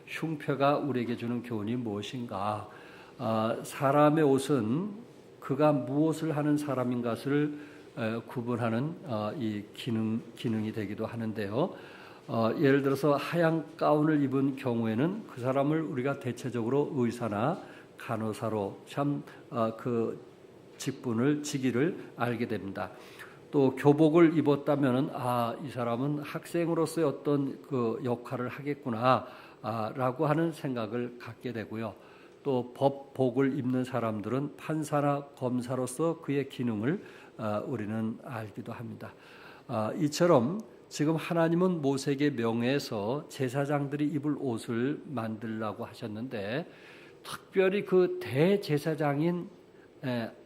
흉패가 우리에게 주는 교훈이 무엇인가? 사람의 옷은 그가 무엇을 하는 사람인 것을 구분하는 이 기능이 되기도 하는데요. 예를 들어서 하얀 가운을 입은 경우에는 그 사람을 우리가 대체적으로 의사나 간호사로 그 직분을 지기를 알게 됩니다. 또 교복을 입었다면은 이 사람은 학생으로서의 어떤 그 역할을 하겠구나 라고 하는 생각을 갖게 되고요. 또 법복을 입는 사람들은 판사나 검사로서 그의 기능을 우리는 알기도 합니다. 이처럼 지금 하나님은 모세에게 명해서 제사장들이 입을 옷을 만들라고 하셨는데, 특별히 그 대제사장인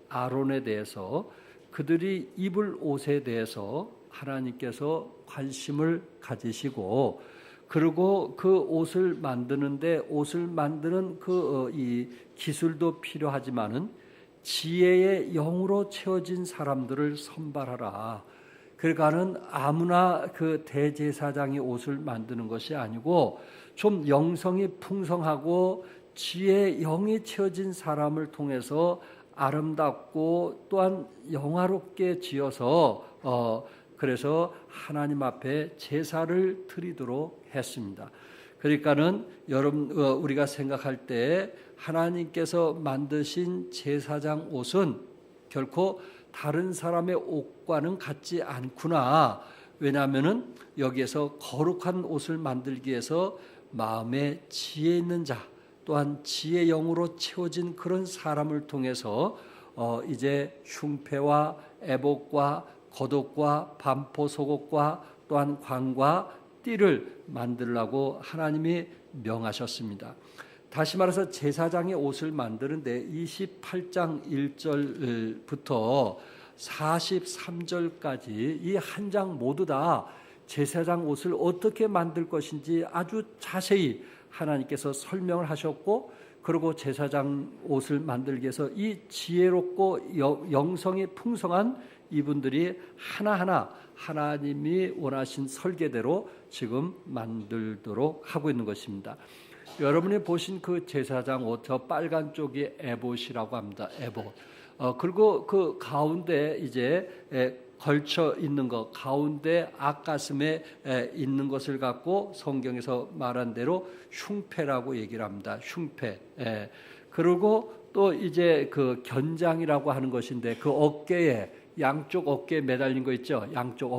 아론에 대해서 그들이 입을 옷에 대해서 하나님께서 관심을 가지시고, 그리고 그 옷을 만드는데 옷을 만드는 이 기술도 필요하지만은 지혜의 영으로 채워진 사람들을 선발하라. 그러니까는 아무나 그 대제사장이 옷을 만드는 것이 아니고 좀 영성이 풍성하고 지혜의 영이 채워진 사람을 통해서 아름답고 또한 영화롭게 지어서 그래서 하나님 앞에 제사를 드리도록 했습니다. 그러니까는 여러분 우리가 생각할 때 하나님께서 만드신 제사장 옷은 결코 다른 사람의 옷과는 같지 않구나. 왜냐하면은 여기에서 거룩한 옷을 만들기 위해서 마음에 지혜 있는 자, 또한 지혜 영으로 채워진 그런 사람을 통해서 이제 흉패와 애복과 겉옷과 반포 속옷과 또한 관과 띠를 만들라고 하나님이 명하셨습니다. 다시 말해서 제사장의 옷을 만드는데 28장 1절부터 43절까지 이 한 장 모두 다 제사장 옷을 어떻게 만들 것인지 아주 자세히 하나님께서 설명을 하셨고, 그리고 제사장 옷을 만들기 위해서 이 지혜롭고 영성이 풍성한 이분들이 하나하나 하나님이 원하신 설계대로 지금 만들도록 하고 있는 것입니다. 여러분이 보신 그 제사장 옷, 저 빨간 쪽이 에봇이라고 합니다. 에봇. 그리고 그 가운데 이제 걸쳐 있는 것, 가운데 앞가슴에 있는 것을 갖고 성경에서 말한 대로 흉패라고 얘기를 합니다. 흉패. 그리고 또 이제 그 견장이라고 하는 것인데, 그 어깨에 양쪽 어깨에 매달린 거 있죠. 양쪽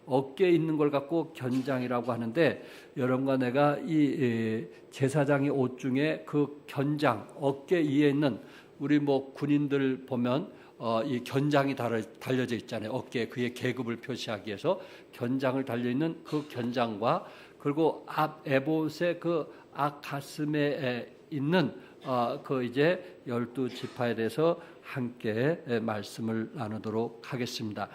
어깨에 있는 걸 갖고 견장이라고 하는데, 여러분과 내가 이 제사장의 옷 중에 그 견장, 어깨 위에 있는 우리 뭐 군인들 보면 이 견장이 달려져 있잖아요. 어깨에 그의 계급을 표시하기 위해서 견장을 달려 있는 그 견장과, 그리고 앞 에봇의 그 앞 가슴에 있는 그 이제 12지파에 대해서 함께 말씀을 나누도록 하겠습니다.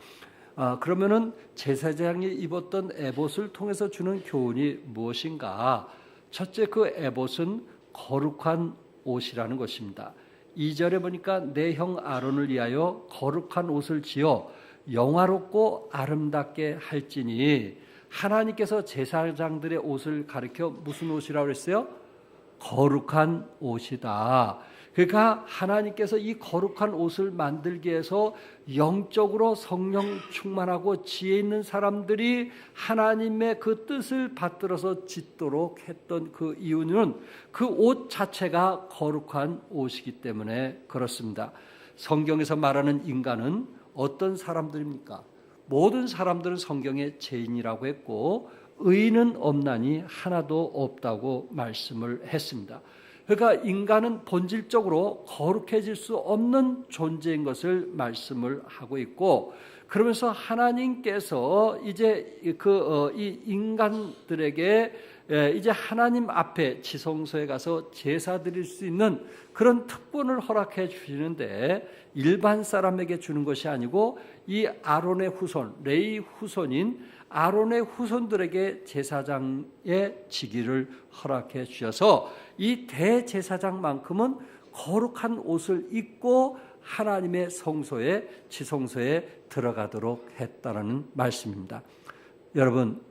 그러면은 제사장이 입었던 에봇을 통해서 주는 교훈이 무엇인가? 첫째, 그 에봇은 거룩한 옷이라는 것입니다. 2절에 보니까 내 형 아론을 위하여 거룩한 옷을 지어 영화롭고 아름답게 할지니, 하나님께서 제사장들의 옷을 가리켜 무슨 옷이라고 그랬어요? 거룩한 옷이다. 그러니까 하나님께서 이 거룩한 옷을 만들기 위해서 영적으로 성령 충만하고 지혜 있는 사람들이 하나님의 그 뜻을 받들어서 짓도록 했던 그 이유는 그 옷 자체가 거룩한 옷이기 때문에 그렇습니다. 성경에서 말하는 인간은 어떤 사람들입니까? 모든 사람들은 성경에 죄인이라고 했고 의인은 없나니 하나도 없다고 말씀을 했습니다. 그러니까 인간은 본질적으로 거룩해질 수 없는 존재인 것을 말씀을 하고 있고, 그러면서 하나님께서 이제 이 인간들에게 이제 하나님 앞에 지성소에 가서 제사 드릴 수 있는 그런 특권을 허락해 주시는데, 일반 사람에게 주는 것이 아니고 이 아론의 후손, 레위 후손인 아론의 후손들에게 제사장의 직위를 허락해 주셔서 이 대제사장만큼은 거룩한 옷을 입고 하나님의 성소에, 지성소에 들어가도록 했다는 말씀입니다. 여러분,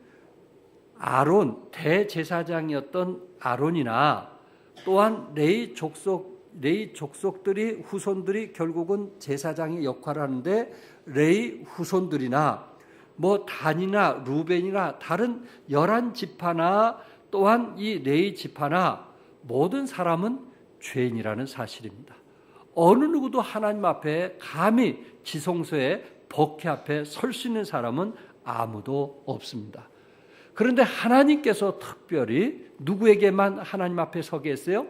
아론 대제사장이었던 아론이나 또한 레위 족속들이 후손들이 결국은 제사장의 역할을 하는데 레위 후손들이나 뭐 단이나 루벤이나 다른 11지파나 또한 이 레위 지파나 모든 사람은 죄인이라는 사실입니다. 어느 누구도 하나님 앞에 감히 지성소의 법궤 앞에 설 수 있는 사람은 아무도 없습니다. 그런데 하나님께서 특별히 누구에게만 하나님 앞에 서게 했어요?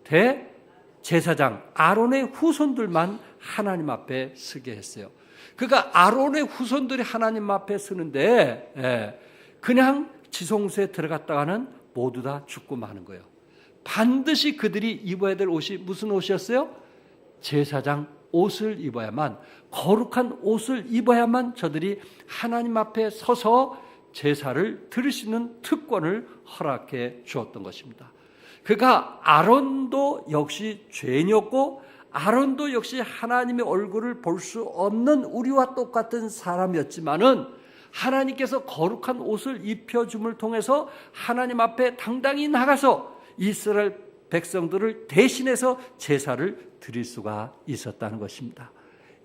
대제사장 아론의 후손들만 하나님 앞에 서게 했어요. 그러니까 아론의 후손들이 하나님 앞에 서는데 그냥 지성소에 들어갔다가는 모두 다 죽고 마는 거예요. 반드시 그들이 입어야 될 옷이 무슨 옷이었어요? 제사장 옷을 입어야만, 거룩한 옷을 입어야만 저들이 하나님 앞에 서서 제사를 드릴 수 있는 특권을 허락해 주었던 것입니다. 그러니까 아론도 역시 죄인이었고 아론도 역시 하나님의 얼굴을 볼 수 없는 우리와 똑같은 사람이었지만은 하나님께서 거룩한 옷을 입혀줌을 통해서 하나님 앞에 당당히 나가서 이스라엘 백성들을 대신해서 제사를 드릴 수가 있었다는 것입니다.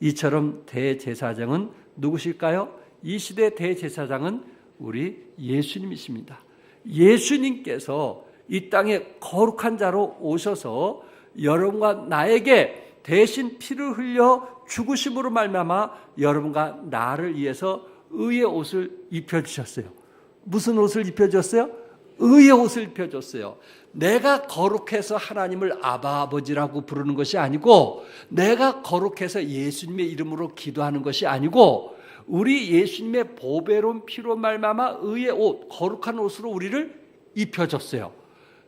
이처럼 대제사장은 누구실까요? 이 시대 대제사장은 우리 예수님이십니다. 예수님께서 이 땅에 거룩한 자로 오셔서 여러분과 나에게 대신 피를 흘려 죽으심으로 말미암아 여러분과 나를 위해서 의의 옷을 입혀주셨어요. 무슨 옷을 입혀줬어요? 의의 옷을 입혀줬어요. 내가 거룩해서 하나님을 아버지라고 부르는 것이 아니고, 내가 거룩해서 예수님의 이름으로 기도하는 것이 아니고, 우리 예수님의 보배로운 피로 말미암아 의의 옷, 거룩한 옷으로 우리를 입혀줬어요.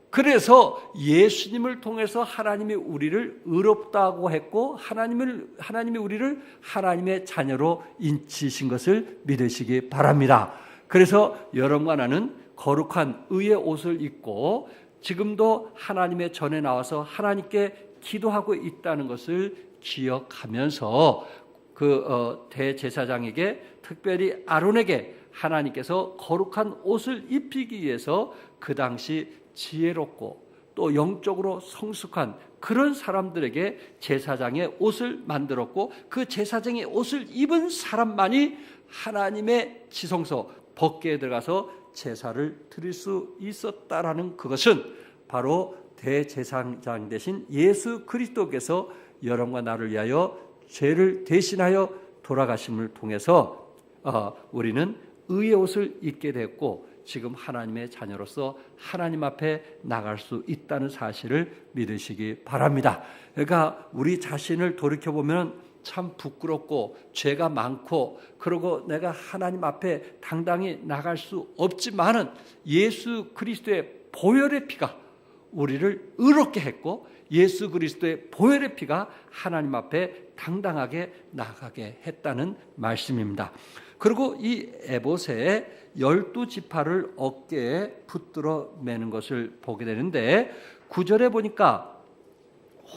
그래서 예수님을 통해서 하나님이 우리를 의롭다고 했고, 하나님이 우리를 하나님의 자녀로 인치신 것을 믿으시기 바랍니다. 그래서 여러분과 나는 거룩한 의의 옷을 입고 지금도 하나님의 전에 나와서 하나님께 기도하고 있다는 것을 기억하면서 대제사장에게, 특별히 아론에게 하나님께서 거룩한 옷을 입히기 위해서 그 당시 지혜롭고 또 영적으로 성숙한 그런 사람들에게 제사장의 옷을 만들었고, 그 제사장의 옷을 입은 사람만이 하나님의 지성소 법궤에 들어가서 제사를 드릴 수 있었다라는 그것은 바로 대제사장 대신 예수 그리스도께서 여러분과 나를 위하여 죄를 대신하여 돌아가심을 통해서 우리는 의의 옷을 입게 됐고 지금 하나님의 자녀로서 하나님 앞에 나갈 수 있다는 사실을 믿으시기 바랍니다. 그러니까 우리 자신을 돌이켜보면 참 부끄럽고 죄가 많고 그러고 내가 하나님 앞에 당당히 나갈 수 없지만은 예수 그리스도의 보혈의 피가 우리를 의롭게 했고 예수 그리스도의 보혈의 피가 하나님 앞에 당당하게 나가게 했다는 말씀입니다. 그리고 이 에봇의 12지파를 어깨에 붙들어 매는 것을 보게 되는데 9절에 보니까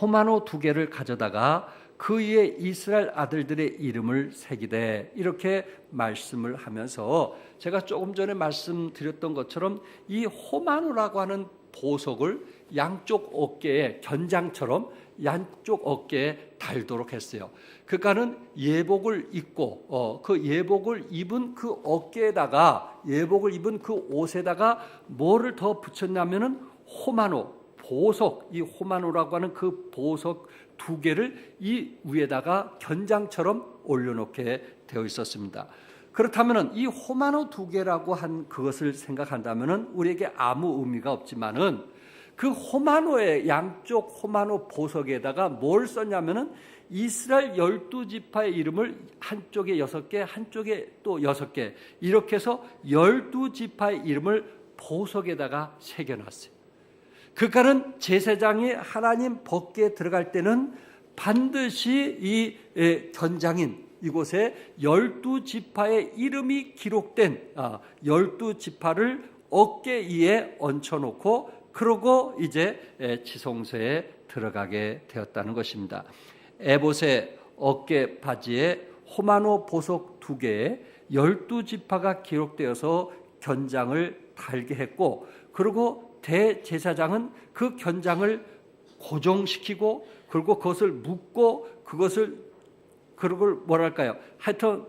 호마노 2개를 가져다가 그 위에 이스라엘 아들들의 이름을 새기되 이렇게 말씀을 하면서 제가 조금 전에 말씀드렸던 것처럼 이 호마노라고 하는 보석을 양쪽 어깨에 견장처럼 양쪽 어깨에 달도록 했어요. 그러니까는 예복을 입고 그 예복을 입은 그 어깨에다가 예복을 입은 그 옷에다가 뭐를 더 붙였냐면은 호마노 보석, 이 호마노라고 하는 그 보석 2개를 이 위에다가 견장처럼 올려놓게 되어 있었습니다. 그렇다면은 이 호마노 2개라고 한 그것을 생각한다면은 우리에게 아무 의미가 없지만은 그 호마노의 양쪽 호마노 보석에다가 뭘 썼냐면은 이스라엘 12지파의 이름을 한쪽에 6개, 한쪽에 또 6개 이렇게 해서 12지파의 이름을 보석에다가 새겨놨어요. 그러니까는 제사장이 하나님 법궤에 들어갈 때는 반드시 이 견장인 이곳에 12지파의 이름이 기록된 12지파를 어깨 위에 얹혀놓고 그러고 이제 지성소에 들어가게 되었다는 것입니다. 에봇의 어깨 바지에 호마노 보석 2개에 12지파가 기록되어서 견장을 달게 했고, 그리고 대제사장은 그 견장을 고정시키고, 그리고 그것을 묶고, 그걸 뭐랄까요? 하여튼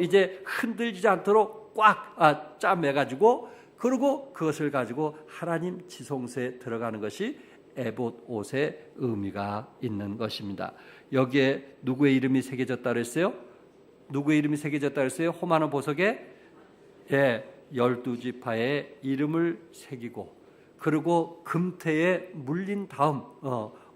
이제 흔들리지 않도록 꽉 짜매가지고, 그리고 그것을 가지고 하나님 지성소에 들어가는 것이 에봇 옷의 의미가 있는 것입니다. 여기에 누구의 이름이 새겨졌다 그랬어요? 누구의 이름이 새겨졌다 그랬어요? 호마노 보석에 12지파의 이름을 새기고, 그리고 금태에 물린 다음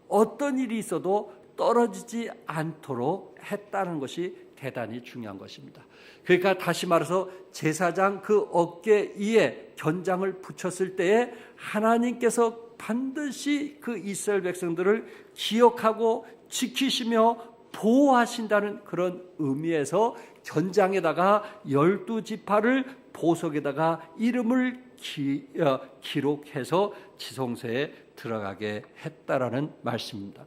어떤 일이 있어도 떨어지지 않도록 했다는 것이 대단히 중요한 것입니다. 그러니까 다시 말해서 제사장 그 어깨 위에 견장을 붙였을 때에 하나님께서 반드시 그 이스라엘 백성들을 기억하고 지키시며 보호하신다는 그런 의미에서 견장에다가 12지파를 보석에다가 이름을 기록해서 지성소에 들어가게 했다라는 말씀입니다.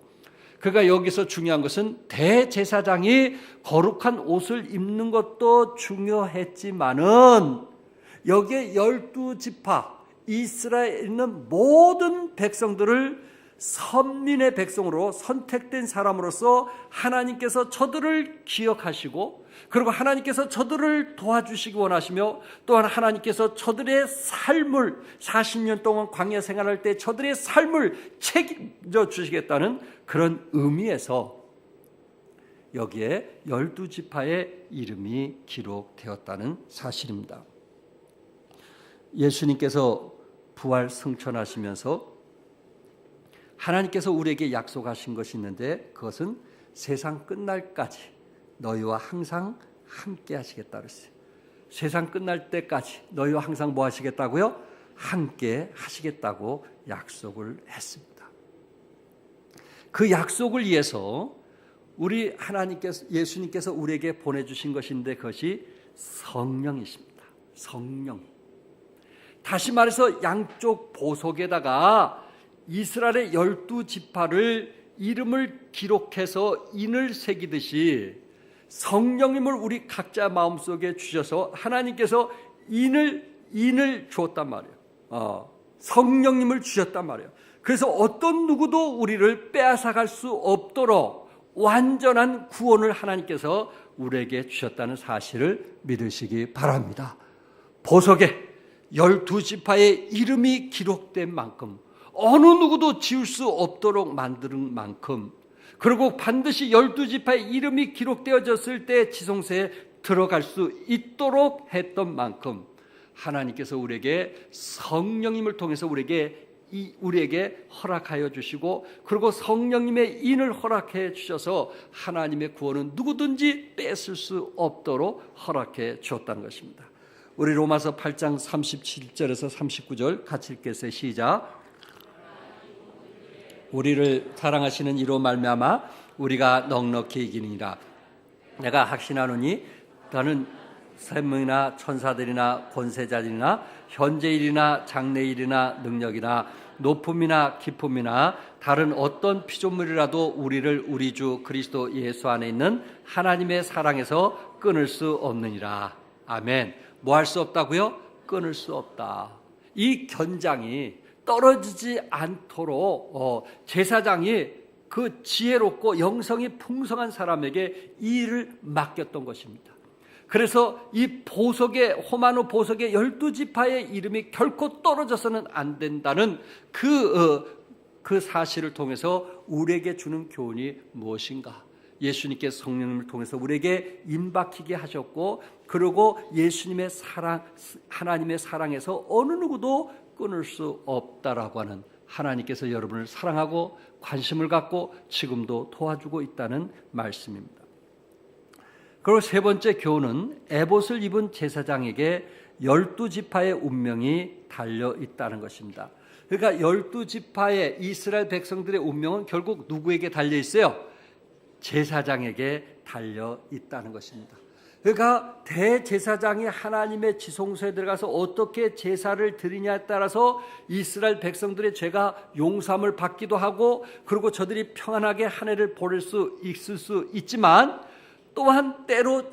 그러니까 여기서 중요한 것은 대제사장이 거룩한 옷을 입는 것도 중요했지만은 여기에 12지파 이스라엘에 있는 모든 백성들을 선민의 백성으로 선택된 사람으로서 하나님께서 저들을 기억하시고, 그리고 하나님께서 저들을 도와주시기 원하시며, 또한 하나님께서 저들의 삶을 40년 동안 광야 생활할 때 저들의 삶을 책임져 주시겠다는 그런 의미에서 여기에 12지파의 이름이 기록되었다는 사실입니다. 예수님께서 부활 승천하시면서 하나님께서 우리에게 약속하신 것이 있는데, 그것은 세상 끝날까지 너희와 항상 함께 하시겠다 그랬어요. 세상 끝날 때까지 너희와 항상 뭐 하시겠다고요? 함께 하시겠다고 약속을 했습니다. 그 약속을 위해서 우리 예수님께서 우리에게 보내주신 것인데, 그것이 성령이십니다. 성령. 다시 말해서 양쪽 보석에다가 이스라엘의 12지파를 이름을 기록해서 인을 새기듯이 성령님을 우리 각자 마음속에 주셔서 하나님께서 인을 주었단 말이에요. 성령님을 주셨단 말이에요. 그래서 어떤 누구도 우리를 빼앗아갈 수 없도록 완전한 구원을 하나님께서 우리에게 주셨다는 사실을 믿으시기 바랍니다. 보석에 12지파의 이름이 기록된 만큼, 어느 누구도 지울 수 없도록 만드는 만큼, 그리고 반드시 12지파의 이름이 기록되어졌을 때 지성소에 들어갈 수 있도록 했던 만큼, 하나님께서 우리에게 성령님을 통해서 우리에게 허락하여 주시고, 그리고 성령님의 인을 허락해 주셔서 하나님의 구원은 누구든지 뺏을 수 없도록 허락해 주었다는 것입니다. 우리 로마서 8장 37절에서 39절 같이 읽겠어요. 시작. 우리를 사랑하시는 이로 말미암아 우리가 넉넉히 이기니라. 내가 확신하노니 너는 생명이나 천사들이나 권세자들이나 현재일이나 장래일이나 능력이나 높음이나 깊음이나 다른 어떤 피조물이라도 우리를 우리 주 그리스도 예수 안에 있는 하나님의 사랑에서 끊을 수 없느니라. 아멘. 뭐 할 수 없다고요? 끊을 수 없다. 이 견장이 떨어지지 않도록 제사장이 그 지혜롭고 영성이 풍성한 사람에게 이 일을 맡겼던 것입니다. 그래서 이 호마노 보석의 12지파의 이름이 결코 떨어져서는 안 된다는 그 사실을 통해서 우리에게 주는 교훈이 무엇인가? 예수님께서 성령님을 통해서 우리에게 임박히게 하셨고, 그리고 예수님의 사랑, 하나님의 사랑에서 어느 누구도 끊을 수 없다라고 하는, 하나님께서 여러분을 사랑하고 관심을 갖고 지금도 도와주고 있다는 말씀입니다. 그리고 세 번째 교훈은 에봇을 입은 제사장에게 12지파의 운명이 달려 있다는 것입니다. 그러니까 12지파의 이스라엘 백성들의 운명은 결국 누구에게 달려 있어요? 제사장에게 달려 있다는 것입니다. 그러니까 대제사장이 하나님의 지성소에 들어가서 어떻게 제사를 드리냐에 따라서 이스라엘 백성들의 죄가 용서함을 받기도 하고, 그리고 저들이 평안하게 한 해를 보낼 수 있을 수 있지만, 또한 때로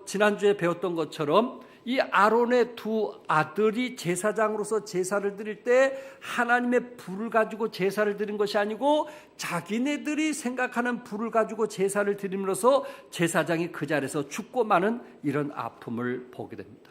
지난주에 배웠던 것처럼 이 아론의 두 아들이 제사장으로서 제사를 드릴 때 하나님의 불을 가지고 제사를 드린 것이 아니고 자기네들이 생각하는 불을 가지고 제사를 드림으로써 제사장이 그 자리에서 죽고 마는 이런 아픔을 보게 됩니다.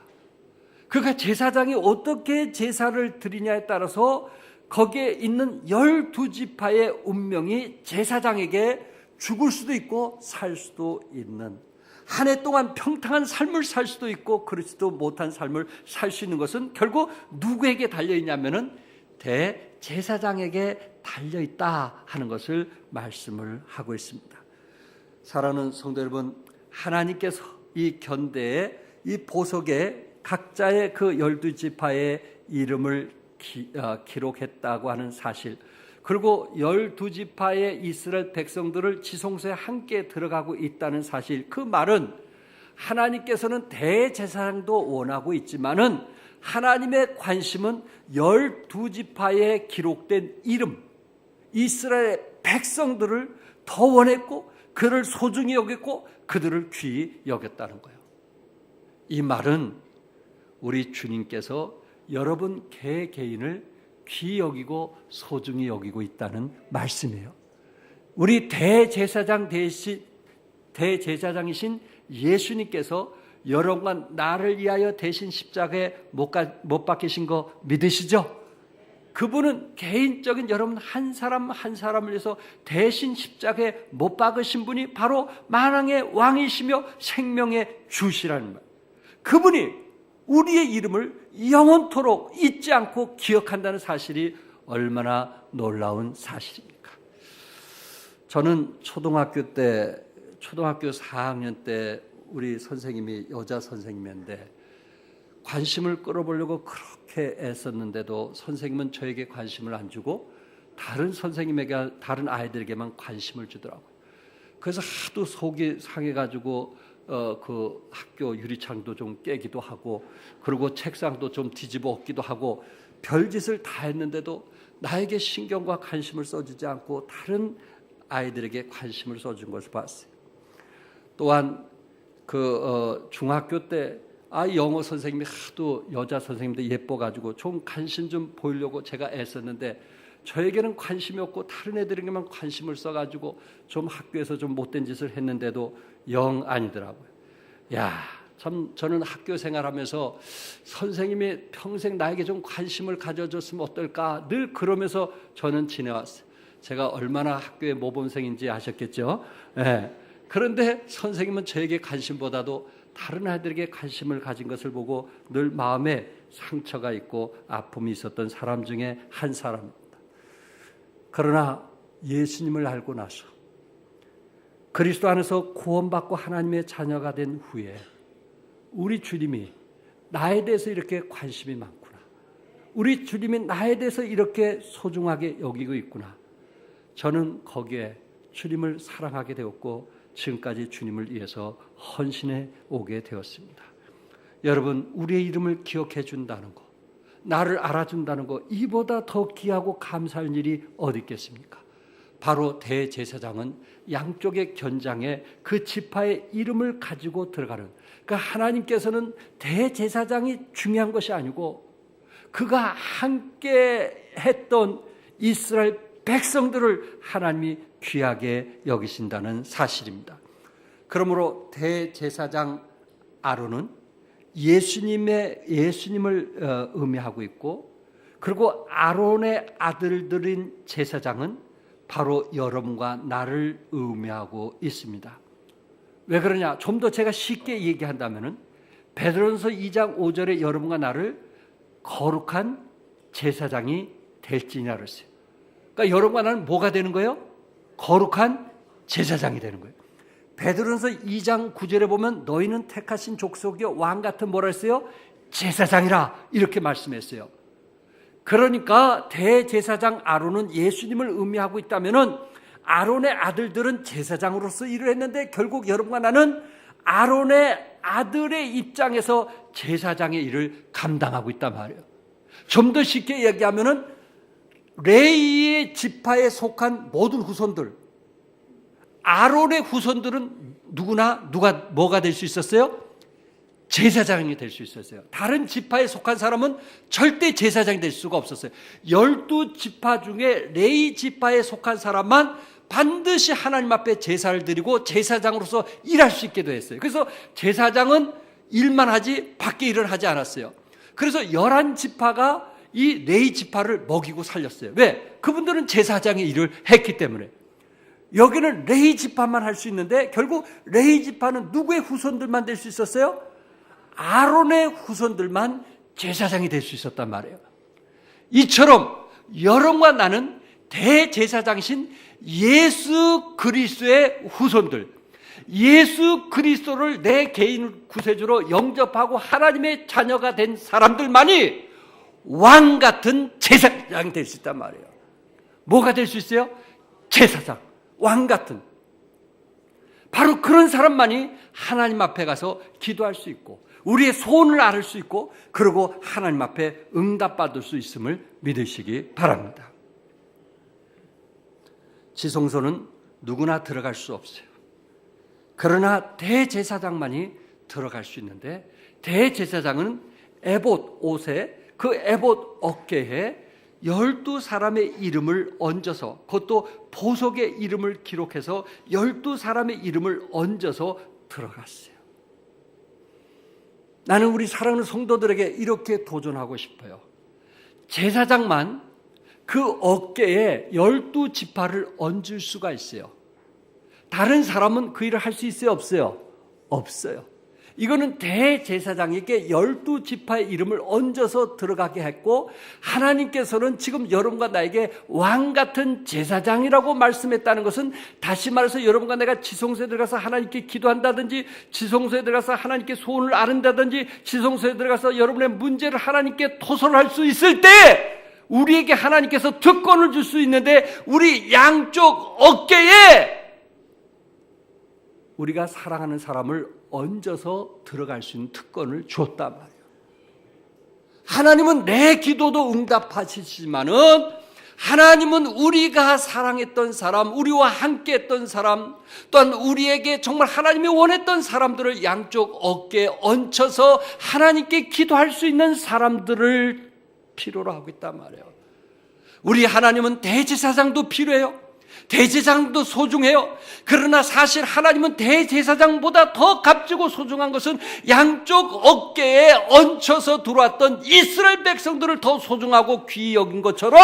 그러니까 제사장이 어떻게 제사를 드리냐에 따라서 거기에 있는 12지파의 운명이 제사장에게 죽을 수도 있고 살 수도 있는, 한 해 동안 평탄한 삶을 살 수도 있고 그렇지도 못한 삶을 살 수 있는 것은 결국 누구에게 달려있냐면은 대제사장에게 달려있다 하는 것을 말씀을 하고 있습니다. 사랑하는 성도 여러분, 하나님께서 이 견대에 이 보석에 각자의 그 12지파의 이름을 기록했다고 하는 사실, 그리고 12지파의 이스라엘 백성들을 지성소에 함께 들어가고 있다는 사실, 그 말은 하나님께서는 대제사장도 원하고 있지만은 하나님의 관심은 12지파에 기록된 이름, 이스라엘 백성들을 더 원했고 그를 소중히 여겼고 그들을 귀히 여겼다는 거예요. 이 말은 우리 주님께서 여러분 개개인을 귀히 여기고 소중히 여기고 있다는 말씀이에요. 우리 대제사장이신 예수님께서 여러분과 나를 위하여 대신 십자가에 못 박히신 거 믿으시죠? 그분은 개인적인 여러분 한 사람 한 사람을 위해서 대신 십자가에 못 박으신 분이 바로 만왕의 왕이시며 생명의 주시라는 말. 그분이 우리의 이름을 영원토록 잊지 않고 기억한다는 사실이 얼마나 놀라운 사실입니까? 저는 초등학교 4학년 때 우리 선생님이 여자 선생님인데 관심을 끌어보려고 그렇게 애썼는데도 선생님은 저에게 관심을 안 주고 다른 아이들에게만 관심을 주더라고요. 그래서 하도 속이 상해가지고 그 학교 유리창도 좀 깨기도 하고, 그리고 책상도 좀 뒤집어 엎기도 하고, 별짓을 다 했는데도 나에게 신경과 관심을 써주지 않고 다른 아이들에게 관심을 써준 것을 봤어요. 또한 중학교 때 영어 선생님이 하도 여자 선생님도 예뻐가지고 좀 관심 좀 보이려고 제가 애썼는데 저에게는 관심이 없고 다른 애들에게만 관심을 써가지고 좀 학교에서 좀 못된 짓을 했는데도 영 아니더라고요. 참 저는 학교 생활하면서 선생님이 평생 나에게 좀 관심을 가져줬으면 어떨까 늘 그러면서 저는 지내왔어요. 제가 얼마나 학교의 모범생인지 아셨겠죠? 네. 그런데 선생님은 저에게 관심보다도 다른 아이들에게 관심을 가진 것을 보고 늘 마음에 상처가 있고 아픔이 있었던 사람 중에 한 사람입니다. 그러나 예수님을 알고 나서 그리스도 안에서 구원받고 하나님의 자녀가 된 후에 우리 주님이 나에 대해서 이렇게 관심이 많구나, 우리 주님이 나에 대해서 이렇게 소중하게 여기고 있구나, 저는 거기에 주님을 사랑하게 되었고 지금까지 주님을 위해서 헌신해 오게 되었습니다. 여러분, 우리의 이름을 기억해 준다는 것, 나를 알아준다는 것, 이보다 더 귀하고 감사할 일이 어디 있겠습니까? 바로 대제사장은 양쪽의 견장에 그 지파의 이름을 가지고 들어가는, 그러니까 하나님께서는 대제사장이 중요한 것이 아니고 그가 함께 했던 이스라엘 백성들을 하나님이 귀하게 여기신다는 사실입니다. 그러므로 대제사장 아론은 예수님을 의미하고 있고, 그리고 아론의 아들들인 제사장은 바로 여러분과 나를 의미하고 있습니다. 왜 그러냐? 좀 더 제가 쉽게 얘기한다면은 베드로전서 2장 5절에 여러분과 나를 거룩한 제사장이 될지니라 그랬어요. 그러니까 여러분과 나는 뭐가 되는 거예요? 거룩한 제사장이 되는 거예요. 베드로전서 2장 9절에 보면 너희는 택하신 족속이요 왕 같은 뭐라 했어요? 제사장이라 이렇게 말씀했어요. 그러니까 대제사장 아론은 예수님을 의미하고 있다면은 아론의 아들들은 제사장으로서 일을 했는데 결국 여러분과 나는 아론의 아들의 입장에서 제사장의 일을 감당하고 있단 말이에요. 좀 더 쉽게 얘기하면은 레위의 지파에 속한 모든 후손들, 아론의 후손들은 뭐가 될 수 있었어요? 제사장이 될 수 있었어요. 다른 지파에 속한 사람은 절대 제사장이 될 수가 없었어요. 12지파 중에 레위 지파에 속한 사람만 반드시 하나님 앞에 제사를 드리고 제사장으로서 일할 수 있게 됐어요. 그래서 제사장은 일만 하지 밖에 일을 하지 않았어요. 그래서 11지파가 이 레위 지파를 먹이고 살렸어요. 왜? 그분들은 제사장의 일을 했기 때문에. 여기는 레위 지파만 할 수 있는데 결국 레위 지파는 누구의 후손들만 될 수 있었어요? 아론의 후손들만 제사장이 될 수 있었단 말이에요. 이처럼 여러분과 나는 대제사장이신 예수 그리스도의 후손들, 예수 그리스도를 내 개인 구세주로 영접하고 하나님의 자녀가 된 사람들만이 왕 같은 제사장이 될 수 있단 말이에요. 뭐가 될 수 있어요? 제사장, 왕 같은. 바로 그런 사람만이 하나님 앞에 가서 기도할 수 있고 우리의 소원을 앓을 수 있고 그리고 하나님 앞에 응답받을 수 있음을 믿으시기 바랍니다. 지성소는 누구나 들어갈 수 없어요. 그러나 대제사장만이 들어갈 수 있는데 대제사장은 에봇 옷에 그 에봇 어깨에 12사람의 이름을 얹어서 그것도 보석의 이름을 기록해서 12사람의 이름을 얹어서 들어갔어요. 나는 우리 사랑하는 성도들에게 이렇게 도전하고 싶어요. 제사장만 그 어깨에 12지파를 얹을 수가 있어요. 다른 사람은 그 일을 할 수 있어요? 없어요? 없어요. 이거는 대제사장에게 12지파의 이름을 얹어서 들어가게 했고 하나님께서는 지금 여러분과 나에게 왕 같은 제사장이라고 말씀했다는 것은 다시 말해서 여러분과 내가 지성소에 들어가서 하나님께 기도한다든지 지성소에 들어가서 하나님께 소원을 아른다든지 지성소에 들어가서 여러분의 문제를 하나님께 토설할 수 있을 때 우리에게 하나님께서 특권을 줄 수 있는데 우리 양쪽 어깨에 우리가 사랑하는 사람을 얹어서 들어갈 수 있는 특권을 줬단 말이에요. 하나님은 내 기도도 응답하시지만은 하나님은 우리가 사랑했던 사람, 우리와 함께 했던 사람, 또한 우리에게 정말 하나님이 원했던 사람들을 양쪽 어깨에 얹혀서 하나님께 기도할 수 있는 사람들을 필요로 하고 있단 말이에요. 우리 하나님은 대제사장도 필요해요. 대제사장도 소중해요. 그러나 사실 하나님은 대제사장보다 더 값지고 소중한 것은 양쪽 어깨에 얹혀서 들어왔던 이스라엘 백성들을 더 소중하고 귀히 여긴 것처럼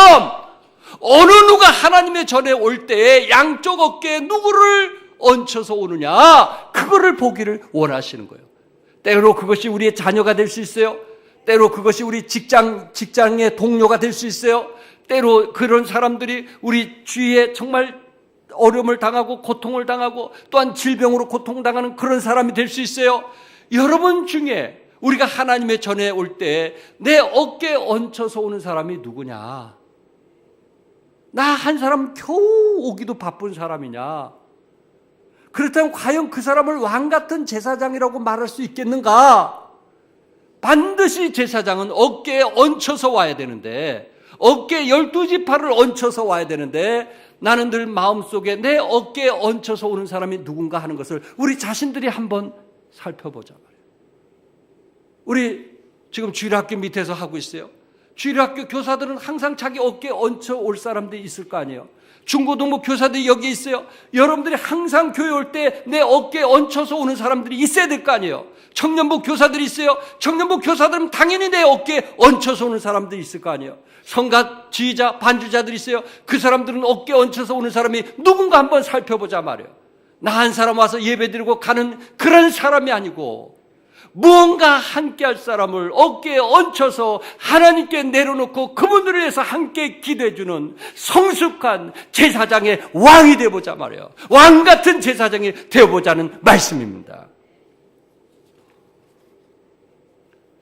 어느 누가 하나님의 전에 올 때에 양쪽 어깨에 누구를 얹혀서 오느냐 그거를 보기를 원하시는 거예요. 때로 그것이 우리의 자녀가 될 수 있어요. 때로 그것이 우리 직장의 동료가 될 수 있어요. 때로 그런 사람들이 우리 주위에 정말 어려움을 당하고 고통을 당하고 또한 질병으로 고통당하는 그런 사람이 될 수 있어요. 여러분 중에 우리가 하나님의 전에 올 때 내 어깨에 얹혀서 오는 사람이 누구냐? 나 한 사람 겨우 오기도 바쁜 사람이냐? 그렇다면 과연 그 사람을 왕 같은 제사장이라고 말할 수 있겠는가? 반드시 제사장은 어깨에 얹혀서 와야 되는데 어깨에 12지파를 얹혀서 와야 되는데 나는 늘 마음속에 내 어깨에 얹혀서 오는 사람이 누군가 하는 것을 우리 자신들이 한번 살펴보자 말이에요. 우리 지금 주일학교 밑에서 하고 있어요. 주일학교 교사들은 항상 자기 어깨에 얹혀 올 사람들이 있을 거 아니에요. 중고등부 교사들이 여기 있어요. 여러분들이 항상 교회 올 때 내 어깨에 얹혀서 오는 사람들이 있어야 될 거 아니에요. 청년부 교사들이 있어요. 청년부 교사들은 당연히 내 어깨에 얹혀서 오는 사람들이 있을 거 아니에요. 성가, 지휘자, 반주자들이 있어요. 그 사람들은 어깨에 얹혀서 오는 사람이 누군가 한번 살펴보자 말이에요. 나 한 사람 와서 예배드리고 가는 그런 사람이 아니고 무언가 함께할 사람을 어깨에 얹혀서 하나님께 내려놓고 그분들을 위해서 함께 기도해주는 성숙한 제사장의 왕이 되어보자 말이에요. 왕 같은 제사장이 되어보자는 말씀입니다.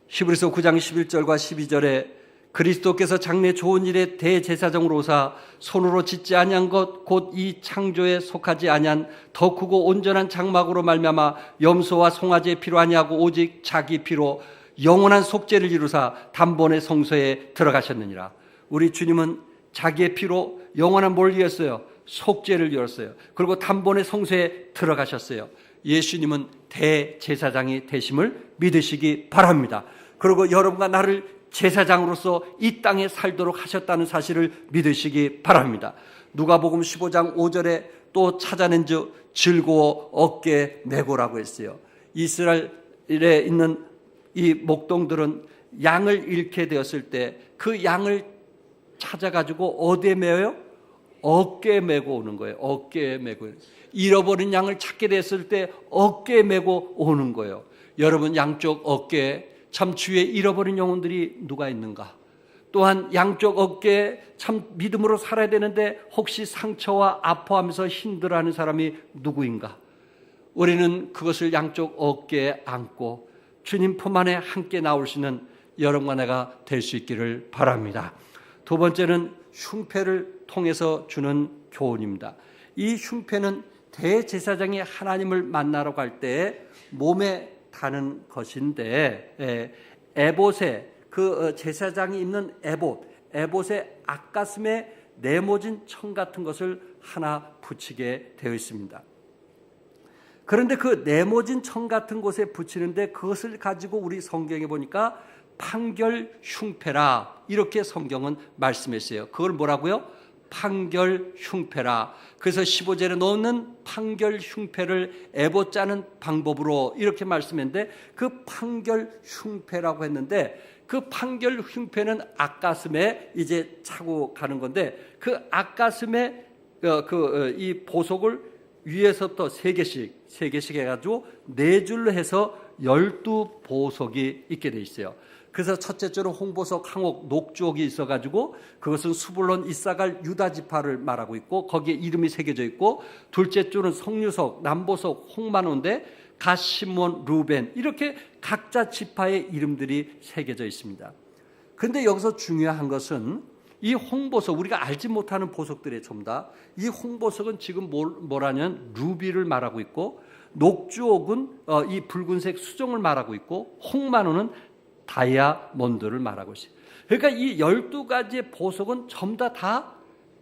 히브리서 9장 11절과 12절에 그리스도께서 장래 좋은 일에 대제사장으로 오사 손으로 짓지 아니한 것 곧 이 창조에 속하지 아니한 더 크고 온전한 장막으로 말미암아 염소와 송아지의 피로 아니하고 오직 자기 피로 영원한 속죄를 이루사 단번에 성소에 들어가셨느니라. 우리 주님은 자기의 피로 영원한 뭘 이뤘어요? 속죄를 이뤘어요. 그리고 단번에 성소에 들어가셨어요. 예수님은 대제사장이 되심을 믿으시기 바랍니다. 그리고 여러분과 나를 제사장으로서 이 땅에 살도록 하셨다는 사실을 믿으시기 바랍니다. 누가복음 15장 5절에 또 찾아낸즉 즐거워 어깨에 메고라고 했어요. 이스라엘에 있는 이 목동들은 양을 잃게 되었을 때 그 양을 찾아가지고 어디에 메어요? 어깨에 메고 오는 거예요. 어깨에 메고. 잃어버린 양을 찾게 됐을 때 어깨에 메고 오는 거예요. 여러분 양쪽 어깨에 참 주의 잃어버린 영혼들이 누가 있는가? 또한 양쪽 어깨에 참 믿음으로 살아야 되는데 혹시 상처와 아파하면서 힘들어하는 사람이 누구인가? 우리는 그것을 양쪽 어깨에 안고 주님 품 안에 함께 나올 수 있는 여러분과 내가 될 수 있기를 바랍니다. 두 번째는 흉패를 통해서 주는 교훈입니다. 이 흉패는 대제사장이 하나님을 만나러 갈 때 몸에 다는 것인데 에봇에 그 제사장이 입는 에봇의 앞가슴에 네모진 청 같은 것을 하나 붙이게 되어 있습니다. 그런데 그 네모진 청 같은 곳에 붙이는데 그것을 가지고 우리 성경에 보니까 판결 흉패라 이렇게 성경은 말씀했어요. 그걸 뭐라고요? 판결 흉패라. 그래서 15절에 넣는 판결 흉패를 에봇 짜는 방법으로 이렇게 말씀했는데 그 판결 흉패라고 했는데 그 판결 흉패는 앞가슴에 이제 차고 가는 건데 그 앞가슴에 이 보석을 위에서부터 세 개씩 해가지고 네 줄로 해서 12보석이 있게 돼 있어요. 그래서 첫째 줄은 홍보석, 항옥, 녹주옥이 있어가지고 그것은 수불론, 이사갈, 유다 지파를 말하고 있고 거기에 이름이 새겨져 있고 둘째 줄은 성류석, 남보석, 홍만호인데 갓, 시몬, 루벤 이렇게 각자 지파의 이름들이 새겨져 있습니다. 그런데 여기서 중요한 것은 이 홍보석, 우리가 알지 못하는 보석들의 전부 다 이 홍보석은 지금 뭐라냐면 루비를 말하고 있고 녹주옥은 이 붉은색 수정을 말하고 있고 홍만호는 다이아몬드를 말하고 있어요. 그러니까 이 12가지의 보석은 전부 다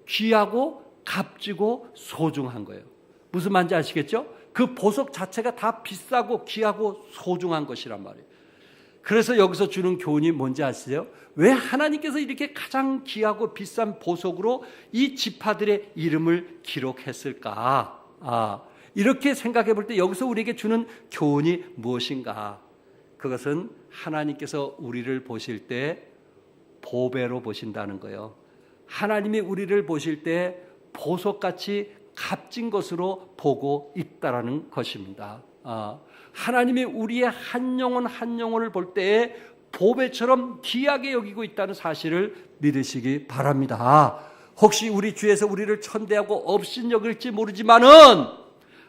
귀하고 값지고 소중한 거예요. 무슨 말인지 아시겠죠? 그 보석 자체가 다 비싸고 귀하고 소중한 것이란 말이에요. 그래서 여기서 주는 교훈이 뭔지 아시죠? 왜 하나님께서 이렇게 가장 귀하고 비싼 보석으로 이 지파들의 이름을 기록했을까? 이렇게 생각해 볼 때 여기서 우리에게 주는 교훈이 무엇인가? 그것은 하나님께서 우리를 보실 때 보배로 보신다는 거예요. 하나님이 우리를 보실 때 보석같이 값진 것으로 보고 있다라는 것입니다. 하나님이 우리의 한 영혼 한 영혼을 볼 때에 보배처럼 귀하게 여기고 있다는 사실을 믿으시기 바랍니다. 혹시 우리 주에서 우리를 천대하고 업신여길지 모르지만은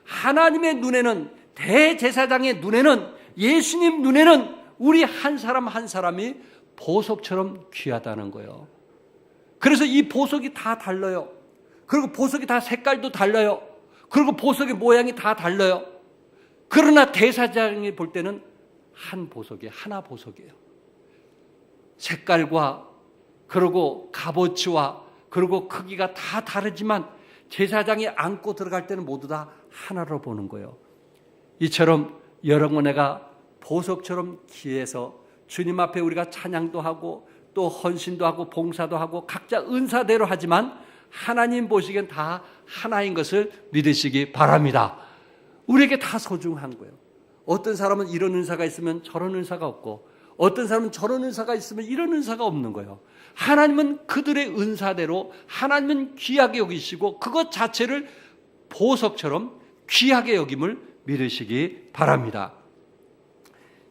하나님의 눈에는, 대제사장의 눈에는, 예수님 눈에는 우리 한 사람 한 사람이 보석처럼 귀하다는 거예요. 그래서 이 보석이 다 달라요. 그리고 보석이 다 색깔도 달라요. 그리고 보석의 모양이 다 달라요. 그러나 대제사장이 볼 때는 한 보석이에요. 하나 보석이에요. 색깔과 그리고 값어치와 그리고 크기가 다 다르지만 제사장이 안고 들어갈 때는 모두 다 하나로 보는 거예요. 이처럼 여러분 내가 보석처럼 귀해서 주님 앞에 우리가 찬양도 하고 또 헌신도 하고 봉사도 하고 각자 은사대로 하지만 하나님 보시기엔 다 하나인 것을 믿으시기 바랍니다. 우리에게 다 소중한 거예요. 어떤 사람은 이런 은사가 있으면 저런 은사가 없고 어떤 사람은 저런 은사가 있으면 이런 은사가 없는 거예요. 하나님은 그들의 은사대로 하나님은 귀하게 여기시고 그것 자체를 보석처럼 귀하게 여김을 믿으시기 바랍니다.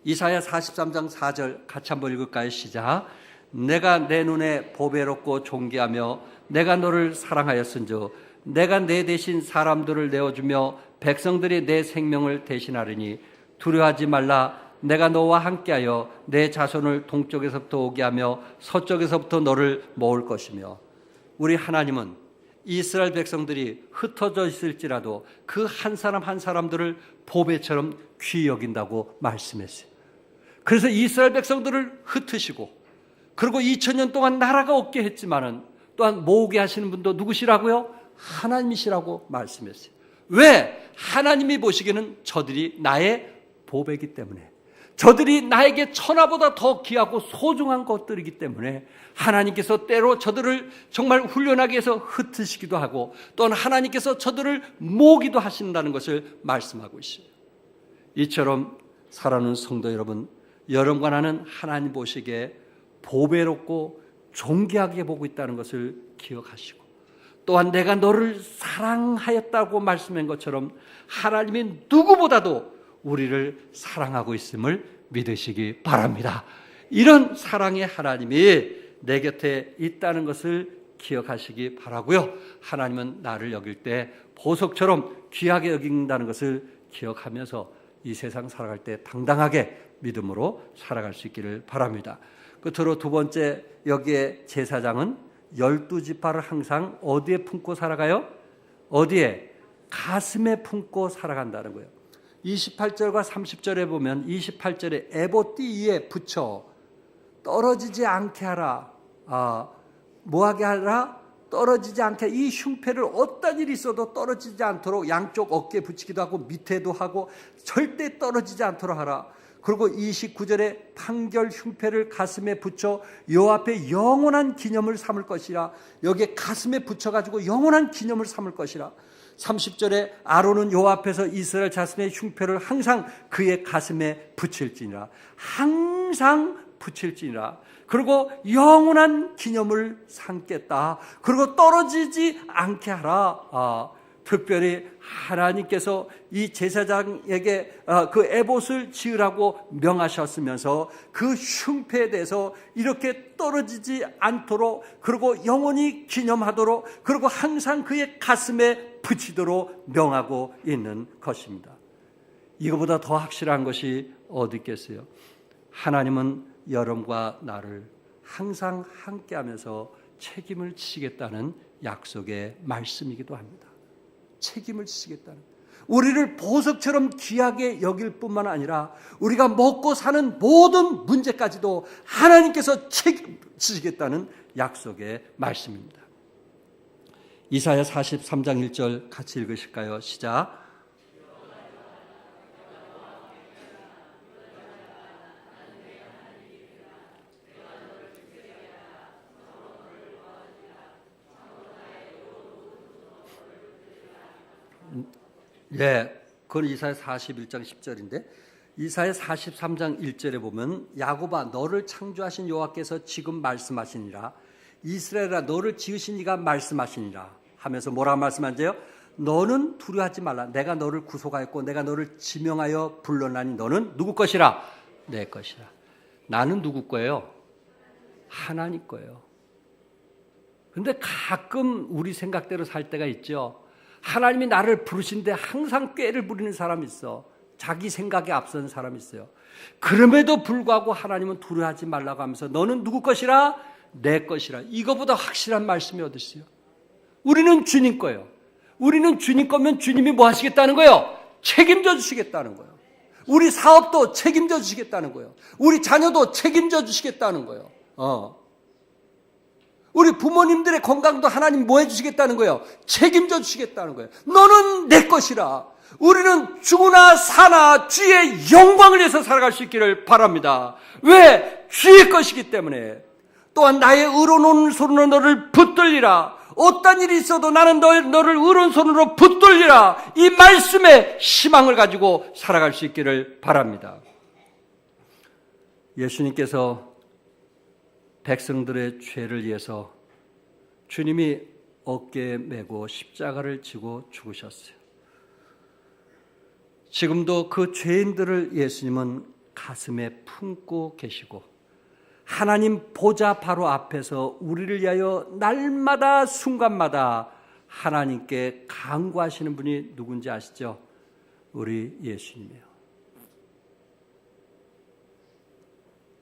이사야 43장 4절 같이 한번 읽을까요? 시작. 내가 내 눈에 보배롭고 존귀하며 내가 너를 사랑하였은즉 내가 내 대신 사람들을 내어주며 백성들이 내 생명을 대신하리니 두려워하지 말라. 내가 너와 함께하여 내 자손을 동쪽에서부터 오게 하며 서쪽에서부터 너를 모을 것이며. 우리 하나님은 이스라엘 백성들이 흩어져 있을지라도 그 한 사람 한 사람들을 보배처럼 귀히 여긴다고 말씀했어요. 그래서 이스라엘 백성들을 흩으시고 그리고 2000년 동안 나라가 없게 했지만은 또한 모으게 하시는 분도 누구시라고요? 하나님이시라고 말씀했어요. 왜? 하나님이 보시기에는 저들이 나의 보배이기 때문에, 저들이 나에게 천하보다 더 귀하고 소중한 것들이기 때문에 하나님께서 때로 저들을 정말 훈련하기 위해서 흩으시기도 하고, 또는 하나님께서 저들을 모기도 하신다는 것을 말씀하고 있어요. 이처럼 사랑하는 성도 여러분, 여러분과 나는 하나님 보시기에 보배롭고 존귀하게 보고 있다는 것을 기억하시고, 또한 내가 너를 사랑하였다고 말씀한 것처럼 하나님이 누구보다도 우리를 사랑하고 있음을 믿으시기 바랍니다. 이런 사랑의 하나님이 내 곁에 있다는 것을 기억하시기 바라고요. 하나님은 나를 여길 때 보석처럼 귀하게 여긴다는 것을 기억하면서 이 세상 살아갈 때 당당하게 믿음으로 살아갈 수 있기를 바랍니다. 끝으로 두 번째, 여기에 제사장은 12지파를 항상 어디에 품고 살아가요? 어디에? 가슴에 품고 살아간다는 거예요. 28절과 30절에 보면 28절에 에봇띠 위에 붙여 떨어지지 않게 하라. 뭐하게 하라? 떨어지지 않게. 이 흉패를 어떤 일이 있어도 떨어지지 않도록 양쪽 어깨에 붙이기도 하고 밑에도 하고 절대 떨어지지 않도록 하라. 그리고 29절에 판결 흉패를 가슴에 붙여 여호와 앞에 영원한 기념을 삼을 것이라. 여기에 가슴에 붙여가지고 영원한 기념을 삼을 것이라. 30절에 아론은 여호와 앞에서 이스라엘 자손의 흉패를 항상 그의 가슴에 붙일지니라. 항상 붙일지니라. 그리고 영원한 기념을 삼겠다. 그리고 떨어지지 않게 하라. 특별히 하나님께서 이 제사장에게 그 에봇을 지으라고 명하셨으면서 그 흉패에 대해서 이렇게 떨어지지 않도록, 그리고 영원히 기념하도록, 그리고 항상 그의 가슴에 붙이도록 명하고 있는 것입니다. 이거보다 더 확실한 것이 어디 있겠어요? 하나님은 여러분과 나를 항상 함께하면서 책임을 지시겠다는 약속의 말씀이기도 합니다. 책임을 지시겠다는, 우리를 보석처럼 귀하게 여길 뿐만 아니라 우리가 먹고 사는 모든 문제까지도 하나님께서 책임지시겠다는 약속의 말씀입니다. 이사야 43장 1절 같이 읽으실까요? 시작. 네, 그건 이사야 41장 10절인데 이사야 43장 1절에 보면 야곱아 너를 창조하신 여호와께서 지금 말씀하시니라. 이스라엘아 너를 지으신 이가 말씀하시니라 하면서 뭐라 말씀하세요? 너는 두려워하지 말라. 내가 너를 구속하였고 내가 너를 지명하여 불러나니 너는 누구 것이라? 내 것이라. 나는 누구 거예요? 하나님 거예요. 그런데 가끔 우리 생각대로 살 때가 있죠. 하나님이 나를 부르신데 항상 꾀를 부리는 사람이 있어. 자기 생각에 앞선 사람이 있어요. 그럼에도 불구하고 하나님은 두려워하지 말라고 하면서 너는 누구 것이라? 내 것이라. 이거보다 확실한 말씀이 어디 있어요? 우리는 주님 거예요. 우리는 주님 거면 주님이 뭐 하시겠다는 거예요? 책임져 주시겠다는 거예요. 우리 사업도 책임져 주시겠다는 거예요. 우리 자녀도 책임져 주시겠다는 거예요. 우리 부모님들의 건강도 하나님 뭐 해주시겠다는 거예요? 책임져 주시겠다는 거예요. 너는 내 것이라. 우리는 죽으나 사나 주의 영광을 위해서 살아갈 수 있기를 바랍니다. 왜? 주의 것이기 때문에. 또한 나의 의로운 오른손으로 너를 붙들리라. 어떤 일이 있어도 나는 너를 의로운 손으로 붙들리라. 이 말씀에 희망을 가지고 살아갈 수 있기를 바랍니다. 예수님께서 백성들의 죄를 위해서 주님이 어깨에 메고 십자가를 지고 죽으셨어요. 지금도 그 죄인들을 예수님은 가슴에 품고 계시고 하나님 보좌 바로 앞에서 우리를 위하여 날마다 순간마다 하나님께 간구하시는 분이 누군지 아시죠? 우리 예수님이에요.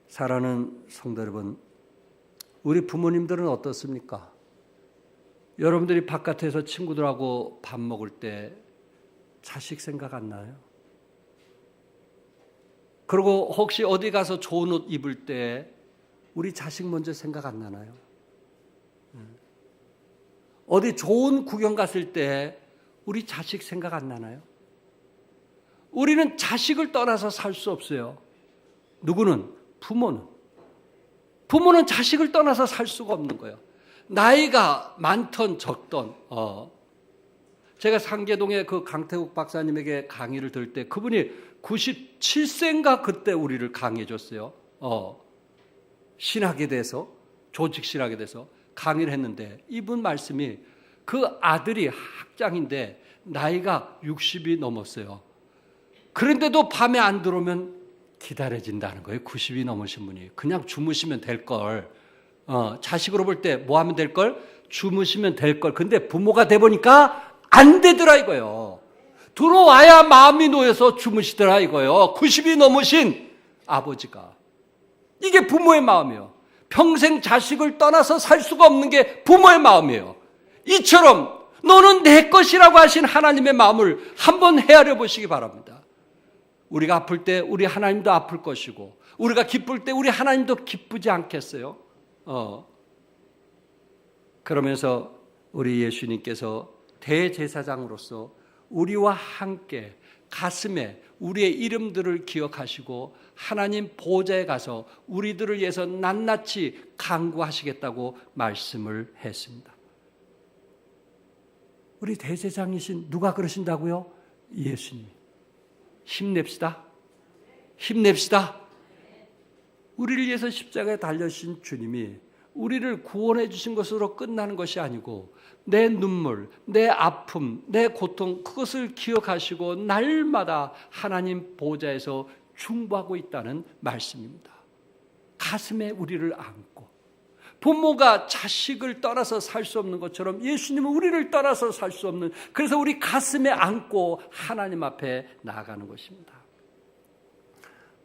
사랑하는 성도 여러분, 우리 부모님들은 어떻습니까? 여러분들이 바깥에서 친구들하고 밥 먹을 때 자식 생각 안 나요? 그리고 혹시 어디 가서 좋은 옷 입을 때 우리 자식 먼저 생각 안 나나요? 어디 좋은 구경 갔을 때 우리 자식 생각 안 나나요? 우리는 자식을 떠나서 살 수 없어요. 누구는? 부모는 자식을 떠나서 살 수가 없는 거예요. 나이가 많던 적던 제가 상계동의 그 강태국 박사님에게 강의를 들을 때 그분이 97세인가 그때 우리를 강의해 줬어요. 신학에 대해서, 조직 신학에 대해서 강의를 했는데 이분 말씀이 그 아들이 학장인데 나이가 60이 넘었어요. 그런데도 밤에 안 들어오면 기다려진다는 거예요. 90이 넘으신 분이. 그냥 주무시면 될걸. 자식으로 볼 때 뭐 하면 될걸? 주무시면 될걸. 근데 부모가 돼보니까 안 되더라 이거요. 들어와야 마음이 놓여서 주무시더라 이거요. 90이 넘으신 아버지가. 이게 부모의 마음이에요. 평생 자식을 떠나서 살 수가 없는 게 부모의 마음이에요. 이처럼 너는 내 것이라고 하신 하나님의 마음을 한번 헤아려 보시기 바랍니다. 우리가 아플 때 우리 하나님도 아플 것이고 우리가 기쁠 때 우리 하나님도 기쁘지 않겠어요? 그러면서 우리 예수님께서 대제사장으로서 우리와 함께 가슴에 우리의 이름들을 기억하시고 하나님 보좌에 가서 우리들을 위해서 낱낱이 간구하시겠다고 말씀을 했습니다. 우리 대제사장이신 누가 그러신다고요? 예수님. 힘냅시다. 힘냅시다. 우리를 위해서 십자가에 달려신 주님이 우리를 구원해 주신 것으로 끝나는 것이 아니고 내 눈물, 내 아픔, 내 고통 그것을 기억하시고 날마다 하나님 보좌에서 중보하고 있다는 말씀입니다. 가슴에 우리를 안고 부모가 자식을 떠나서 살 수 없는 것처럼 예수님은 우리를 떠나서 살 수 없는, 그래서 우리 가슴에 안고 하나님 앞에 나아가는 것입니다.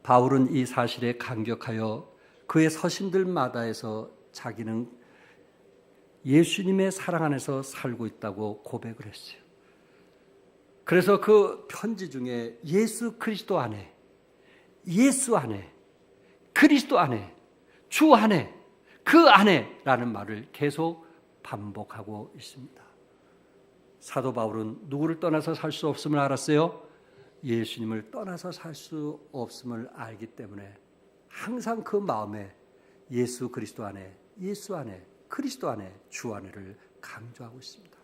바울은 이 사실에 감격하여 그의 서신들마다에서 자기는 예수님의 사랑 안에서 살고 있다고 고백을 했어요. 그래서 그 편지 중에 예수 그리스도 안에, 예수 안에, 그리스도 안에, 주 안에, 그 안에라는 말을 계속 반복하고 있습니다. 사도 바울은 누구를 떠나서 살 수 없음을 알았어요? 예수님을 떠나서 살 수 없음을 알기 때문에 항상 그 마음에 예수 그리스도 안에, 예수 안에, 그리스도 안에, 주 안에를 강조하고 있습니다.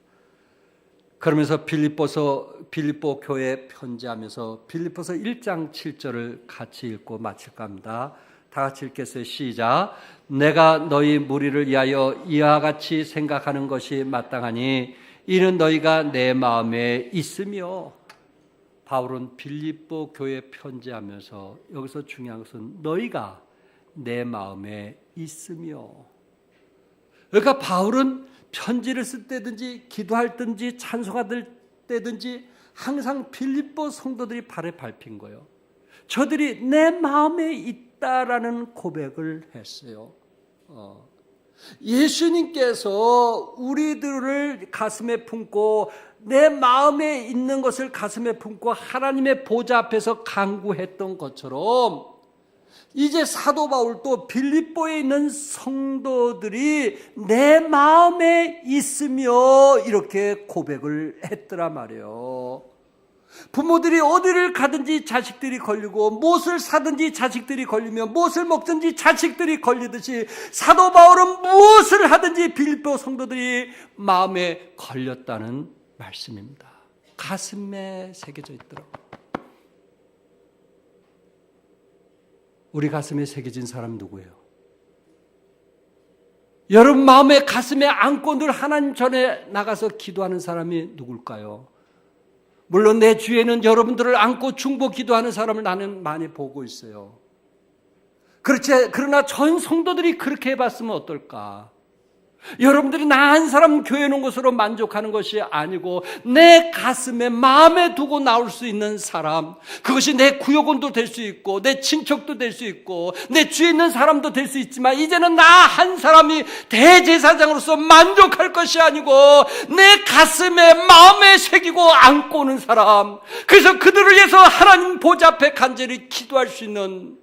그러면서 빌립보 교회에 편지하면서 빌립보서 1장 7절을 같이 읽고 마칠까 합니다. 다 같이 읽겠어요. 시작. 내가 너희 무리를 위하여 이와 같이 생각하는 것이 마땅하니 이는 너희가 내 마음에 있으며. 바울은 빌립보 교회에 편지하면서 여기서 중요한 것은 너희가 내 마음에 있으며. 그러니까 바울은 편지를 쓸 때든지 기도할 때든지 찬송할 때든지 항상 빌립보 성도들이 발에 밟힌 거예요. 저들이 내 마음에 있다라는 고백을 했어요. 예수님께서 우리들을 가슴에 품고 내 마음에 있는 것을 가슴에 품고 하나님의 보좌 앞에서 간구했던 것처럼 이제 사도 바울도 빌립보에 있는 성도들이 내 마음에 있으며 이렇게 고백을 했더라 말이에요. 부모들이 어디를 가든지 자식들이 걸리고 무엇을 사든지 자식들이 걸리며 무엇을 먹든지 자식들이 걸리듯이 사도 바울은 무엇을 하든지 빌립보 성도들이 마음에 걸렸다는 말씀입니다. 가슴에 새겨져 있더라고요. 우리 가슴에 새겨진 사람 누구예요? 여러분 마음에 가슴에 안고 늘 하나님 전에 나가서 기도하는 사람이 누굴까요? 물론 내 주위에는 여러분들을 안고 중보 기도하는 사람을 나는 많이 보고 있어요. 그러나 전 성도들이 그렇게 해봤으면 어떨까? 여러분들이 나 한 사람 교회 놓은 것으로 만족하는 것이 아니고 내 가슴에 마음에 두고 나올 수 있는 사람, 그것이 내 구역원도 될 수 있고 내 친척도 될 수 있고 내 주위에 있는 사람도 될 수 있지만 이제는 나 한 사람이 대제사장으로서 만족할 것이 아니고 내 가슴에 마음에 새기고 안고 오는 사람, 그래서 그들을 위해서 하나님 보좌 앞에 간절히 기도할 수 있는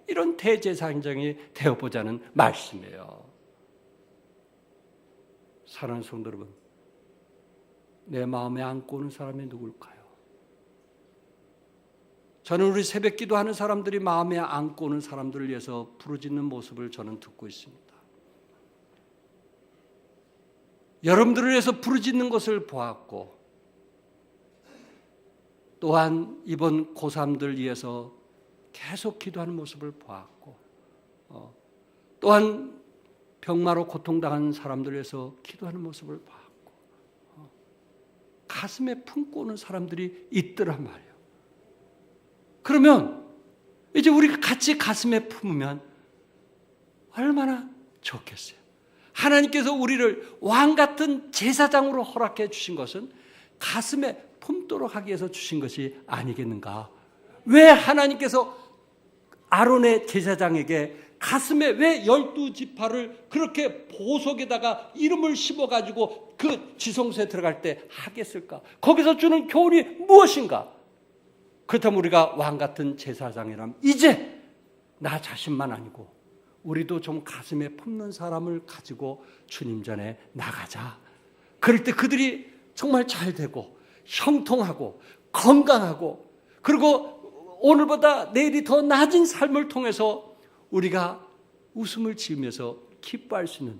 이런 대제사장이 되어보자는 말씀이에요. 사랑하는 성도 여러분, 내 마음에 안고 오는 사람이 누굴까요? 저는 우리 새벽 기도하는 사람들이 마음에 안고 오는 사람들을 위해서 부르짖는 모습을 저는 듣고 있습니다. 여러분들을 위해서 부르짖는 것을 보았고, 또한 이번 고3들 위해서 계속 기도하는 모습을 보았고, 또한 병마로 고통당하는 사람들을 위해서 기도하는 모습을 보았고, 가슴에 품고 오는 사람들이 있더란 말이에요. 그러면 이제 우리가 같이 가슴에 품으면 얼마나 좋겠어요. 하나님께서 우리를 왕 같은 제사장으로 허락해 주신 것은 가슴에 품도록 하기 위해서 주신 것이 아니겠는가? 왜 하나님께서 아론의 제사장에게 가슴에 왜 12지파를 그렇게 보석에다가 이름을 심어가지고 그 지성소에 들어갈 때 하겠을까? 거기서 주는 교훈이 무엇인가? 그렇다면 우리가 왕 같은 제사장이라면 이제 나 자신만 아니고 우리도 좀 가슴에 품는 사람을 가지고 주님 전에 나가자. 그럴 때 그들이 정말 잘 되고 형통하고 건강하고, 그리고 오늘보다 내일이 더 나아진 삶을 통해서 우리가 웃음을 지으면서 기뻐할 수 있는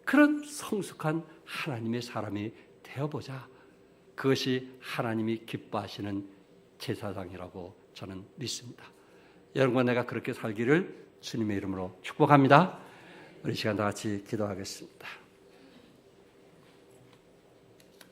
그런 성숙한 하나님의 사람이 되어보자. 그것이 하나님이 기뻐하시는 제사장이라고 저는 믿습니다. 여러분과 내가 그렇게 살기를 주님의 이름으로 축복합니다. 우리 시간 다 같이 기도하겠습니다.